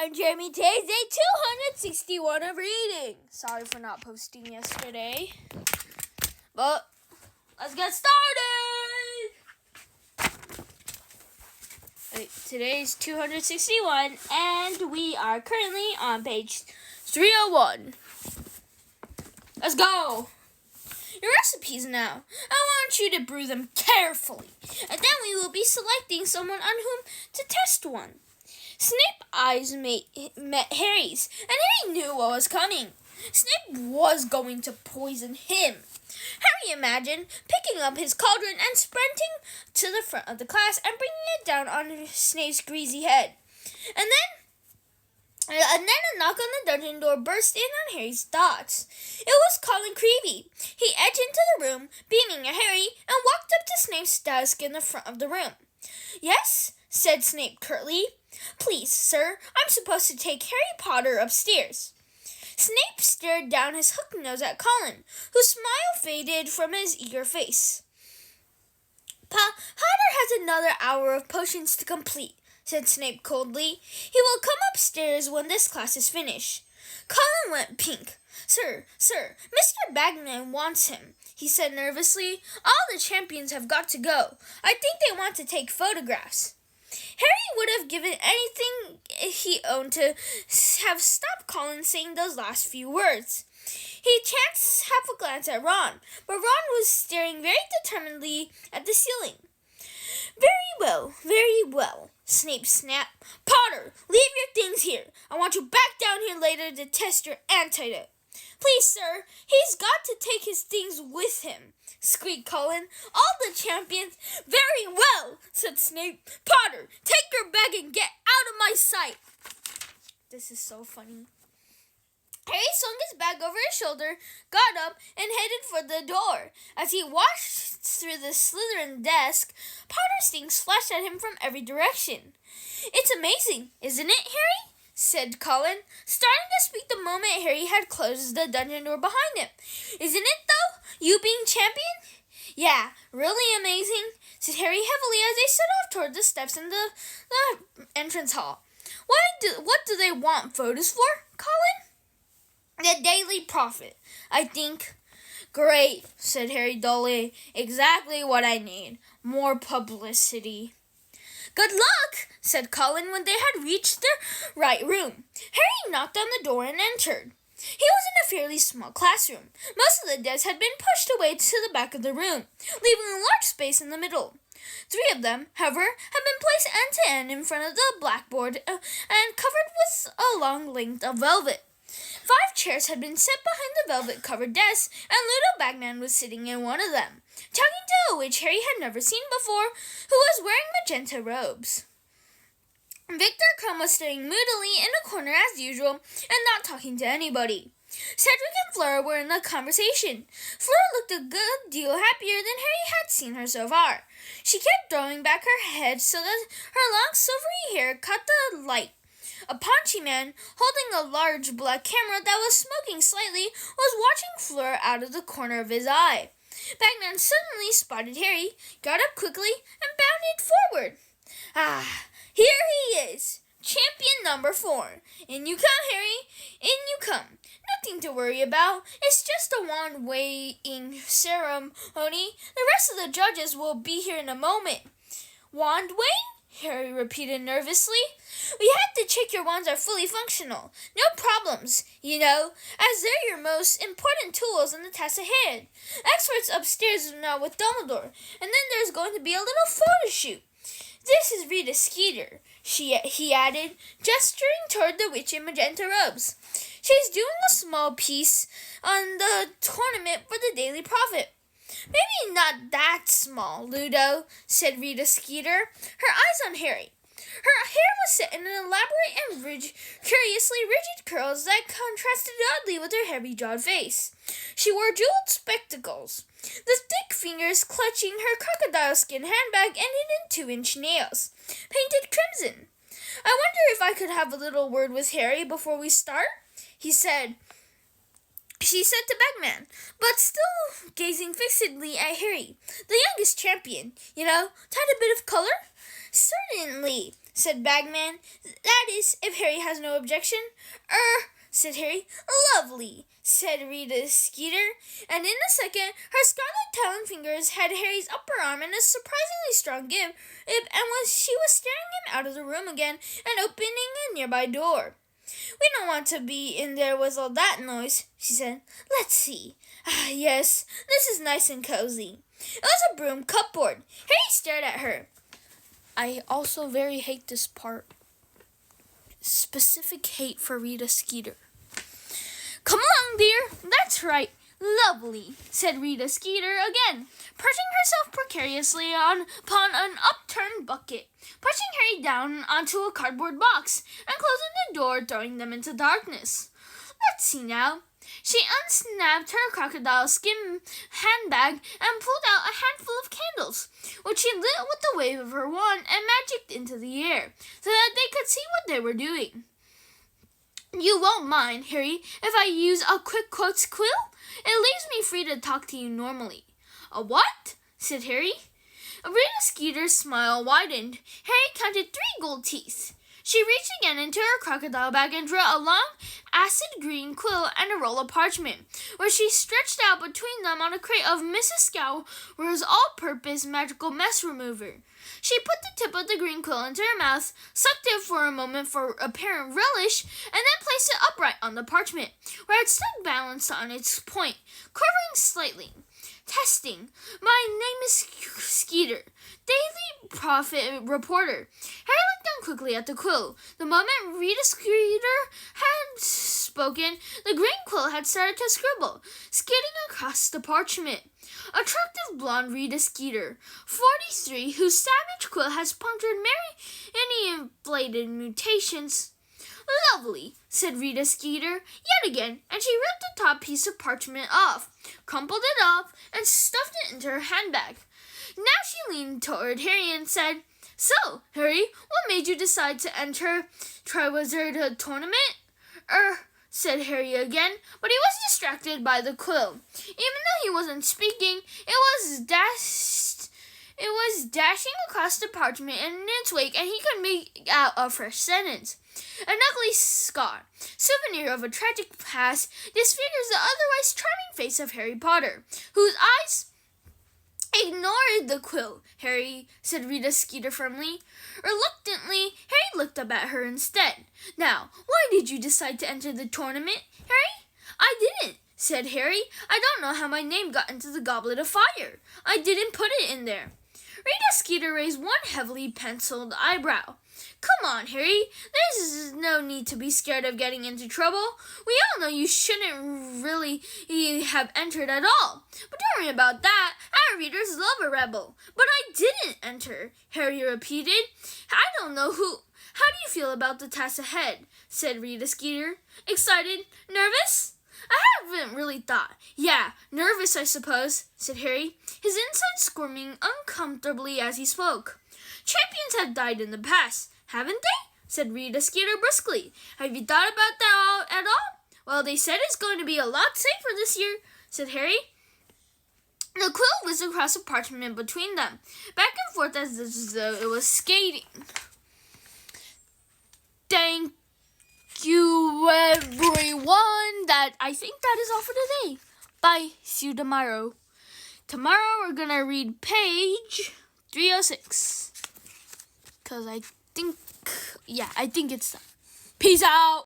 I'm Jeremy. Today's day 261 of reading. Sorry for not posting yesterday. But let's get started. Today's 261 and we are currently on page 301. Let's go. Your recipes now. I want you to brew them carefully, and then we will be selecting someone on whom to test one. Snape's eyes met Harry's, and Harry knew what was coming. Snape was going to poison him. Harry imagined picking up his cauldron and sprinting to the front of the class and bringing it down on Snape's greasy head. And then a knock on the dungeon door burst in on Harry's thoughts. It was Colin Creevey. He edged into the room, beaming at Harry, and walked up to Snape's desk in the front of the room. "Yes?" said Snape curtly. "Please, sir, I'm supposed to take Harry Potter upstairs." Snape stared down his hooked nose at Colin, whose smile faded from his eager face. "Potter has another hour of potions to complete," said Snape coldly. "He will come upstairs when this class is finished." Colin went pink. Sir, Mr. Bagman wants him," he said nervously. "All the champions have got to go. I think they want to take photographs." Harry would have given anything he owned to have stopped Colin saying those last few words. He chanced half a glance at Ron, but Ron was staring very determinedly at the ceiling. Very well, Snape snapped. "Potter, leave your things here. I want you back down here later to test your antidote." "Please, sir, he's got to take his things with him," squeaked Colin. "All the champions—" "Very well," said Snape. "Potter, take your bag and get out of my sight." This is so funny. Harry swung his bag over his shoulder, got up, and headed for the door. As he walked through the Slytherin desk, Potter's things flashed at him from every direction. "It's amazing, isn't it, Harry?" said Colin, starting to speak the moment Harry had closed the dungeon door behind him. "Isn't it, though? You being champion?" "Yeah, really amazing," said Harry heavily as they set off toward the steps in the entrance hall. What do they want photos for, Colin?" "The Daily Prophet, I think." "Great," said Harry dully. "Exactly what I need. More publicity." "Good luck," said Colin when they had reached the right room. Harry knocked on the door and entered. He was in a fairly small classroom. Most of the desks had been pushed away to the back of the room, leaving a large space in the middle. 3 of them, however, had been placed end to end in front of the blackboard and covered with a long length of velvet. 5 chairs had been set behind the velvet-covered desks, and Ludo Bagman was sitting in one of them, talking to a witch Harry had never seen before, who was wearing magenta robes. Victor Crumb was sitting moodily in a corner as usual, and not talking to anybody. Cedric and Flora were in the conversation. Flora looked a good deal happier than Harry had seen her so far. She kept throwing back her head so that her long silvery hair caught the light. A paunchy man, holding a large black camera that was smoking slightly, was watching Fleur out of the corner of his eye. Bagman suddenly spotted Harry, got up quickly, and bounded forward. "Ah, here he is! Champion number 4. In you come, Harry. In you come. Nothing to worry about. It's just a wand weighing ceremony. The rest of the judges will be here in a moment." "Wand weighing?" Harry repeated nervously. "We have to check your wands are fully functional. No problems, as they're your most important tools in the task ahead. Experts upstairs now with Dumbledore, and then there's going to be a little photo shoot. This is Rita Skeeter," he added, gesturing toward the witch in magenta robes. "She's doing a small piece on the tournament for the Daily Prophet." "Maybe not that small, Ludo," said Rita Skeeter, her eyes on Harry. Her hair was set in an elaborate and curiously rigid curls that contrasted oddly with her heavy-jawed face. She wore jeweled spectacles, the thick fingers clutching her crocodile skin handbag ended in 2-inch nails, painted crimson. "I wonder if I could have a little word with Harry before we start?" she said to Bagman, but still gazing fixedly at Harry. "The youngest champion, tied a bit of color?" "Certainly," said Bagman. "That days, if Harry has no objection. Said Harry. Lovely, said Rita Skeeter, and in a second her scarlet talon fingers had Harry's upper arm in a surprisingly strong grip, and she was steering him out of the room again and opening a nearby door. We don't want to be in there with all that noise, she said. Let's see. Yes, this is nice and cozy. It was a broom cupboard. Harry stared at her. I also very hate this part. Specific hate for Rita Skeeter. Come along, dear. That's right. Lovely, said Rita Skeeter again, perching herself precariously upon an upturned bucket, pushing Harry down onto a cardboard box, and closing the door, throwing them into darkness. Let's see now. She unsnapped her crocodile skin handbag and pulled out a handful of candles, which she lit with the wave of her wand and magicked into the air, so that they could see what they were doing. You won't mind, Harry, if I use a quick quotes quill? It leaves me free to talk to you normally. A what? Said Harry. Rita Skeeter's smile widened. Harry counted 3 gold teeth. She reached again into her crocodile bag and drew a long, acid-green quill and a roll of parchment, which she stretched out between them on a crate of Mrs. Scour's all-purpose magical mess remover. She put the tip of the green quill into her mouth, sucked it for a moment for apparent relish, and then placed it upright on the parchment, where it stood balanced on its point, quivering slightly. Testing. My name is Skeeter, Daily Prophet reporter. Harry looked down quickly at the quill. The moment Rita Skeeter had spoken, the green quill had started to scribble, skidding across the parchment. Attractive blonde Rita Skeeter, 43, whose savage quill has punctured many inflated mutations. Lovely, said Rita Skeeter yet again, and she ripped the top piece of parchment off, crumpled it up, and stuffed it into her handbag. Now she leaned toward Harry and said, So, Harry, what made you decide to enter Triwizard tournament? Said Harry again, but he was distracted by the quill. Even though he wasn't speaking, it was dashing across the parchment in its wake, and he could make out a fresh sentence. An ugly scar, souvenir of a tragic past, disfigures the otherwise charming face of Harry Potter, whose eyes ignored the quill, Harry, said Rita Skeeter firmly. Reluctantly, Harry looked up at her instead. Now, why did you decide to enter the tournament, Harry? I didn't, said Harry. I don't know how my name got into the Goblet of Fire. I didn't put it in there. Rita Skeeter raised one heavily penciled eyebrow. Come on, Harry. There's no need to be scared of getting into trouble. We all know you shouldn't really have entered at all. But don't worry about that. Our readers love a rebel. But I didn't enter, Harry repeated. I don't know who. How do you feel about the task ahead? Said Rita Skeeter. Excited? Nervous? I haven't really thought. Yeah, nervous, I suppose, said Harry, his insides squirming uncomfortably as he spoke. Champions have died in the past, haven't they? Said Rita Skeeter briskly. Have you thought about that at all? Well, they said it's going to be a lot safer this year, said Harry. The quill whizzed across the parchment between them, back and forth as though it was skating. Thank you, everyone. I think that is all for today. Bye. See you tomorrow. Tomorrow we're going to read page 306. Because I think it's done. Peace out.